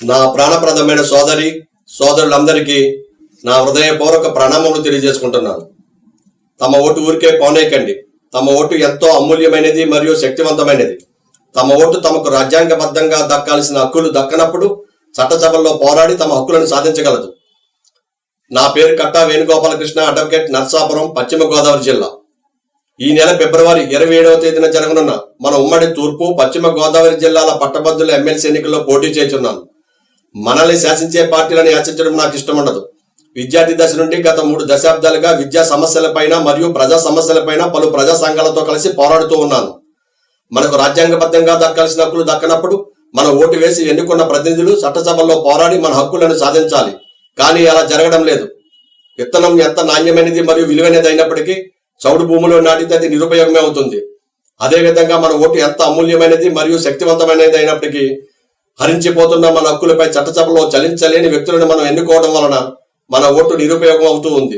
నా ప్రాణప్రదమైన సోదరులందరికీ నా హృదయపూర్వక ప్రణామములు తెలియజేసుకుంటున్నాను. తమ ఓటు ఊరికే పోనేకండి. తమ ఓటు ఎంతో అమూల్యమైనది మరియు శక్తివంతమైనది. తమ ఓటు తమకు రాజ్యాంగబద్ధంగా దక్కాల్సిన హక్కులు దక్కనప్పుడు చట్టసభల్లో పోరాడి తమ హక్కులను సాధించగలదు. నా పేరు కట్టా వేణుగోపాలకృష్ణ, అడ్వకేట్, నర్సాపురం, పశ్చిమ గోదావరి జిల్లా. ఈ నెల ఫిబ్రవరి 27వ తేదీన జరగనున్న మన ఉమ్మడి తూర్పు, పశ్చిమ గోదావరి జిల్లాల పట్టభద్రుల ఎమ్మెల్సీ ఎన్నికల్లో పోటీ చేస్తున్నాను. మనల్ని శాసించే పార్టీలను యాచించడం నాకు ఇష్టం ఉండదు. విద్యార్థి దశ నుండి గత 3 దశాబ్దాలుగా విద్యా సమస్యలపైన మరియు ప్రజా సమస్యలపైన పలు ప్రజా సంఘాలతో కలిసి పోరాడుతూ ఉన్నాను. మనకు రాజ్యాంగబద్ధంగా దక్కాల్సిన హక్కులు దక్కనప్పుడు మన ఓటు వేసి ఎన్నుకున్న ప్రతినిధులు చట్టసభల్లో పోరాడి మన హక్కులను సాధించాలి. కానీ అలా జరగడం లేదు. విత్తనం ఎంత నాణ్యమైనది మరియు విలువైనది అయినప్పటికీ చౌడు భూమిలో నాటితే అది నిరుపయోగమే అవుతుంది. అదేవిధంగా మన ఓటు ఎంత అమూల్యమైనది మరియు శక్తివంతమైనది అయినప్పటికీ హరించిపోతున్న మన హక్కులపై చట్టసభలో చలించలేని వ్యక్తులను మనం ఎన్నుకోవడం వలన మన ఓటు నిరుపయోగం అవుతూ ఉంది.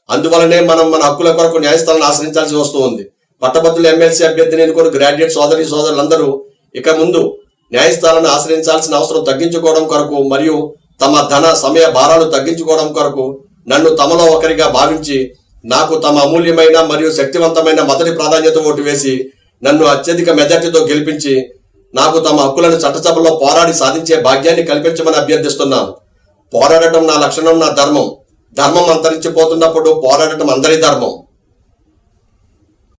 అందువలనే మనం మన హక్కుల కొరకు న్యాయస్థానాన్ని ఆశ్రయించాల్సి వస్తూ ఉంది. పట్టభద్రుల ఎమ్మెల్సీ అభ్యర్థిని ఎన్నుకుని గ్రాడ్యుయేట్ సోదరులందరూ ఇక ముందు న్యాయస్థానాన్ని ఆశ్రయించాల్సిన అవసరం తగ్గించుకోవడం కొరకు మరియు తమ ధన సమయ భారాలు తగ్గించుకోవడం కొరకు నన్ను తమలో ఒకరిగా భావించి నాకు తమ అమూల్యమైన మరియు శక్తివంతమైన మొదటి ప్రాధాన్యత ఓటు వేసి నన్ను అత్యధిక మెజార్టీతో గెలిపించి నాకు తమ హక్కులను చట్టసభలో పోరాడి సాధించే భాగ్యాన్ని కల్పించమని అభ్యర్థిస్తున్నాను. పోరాడటం నా లక్షణం, నా ధర్మం. ధర్మం అంతరించిపోతున్నప్పుడు పోరాడటం అందరి ధర్మం.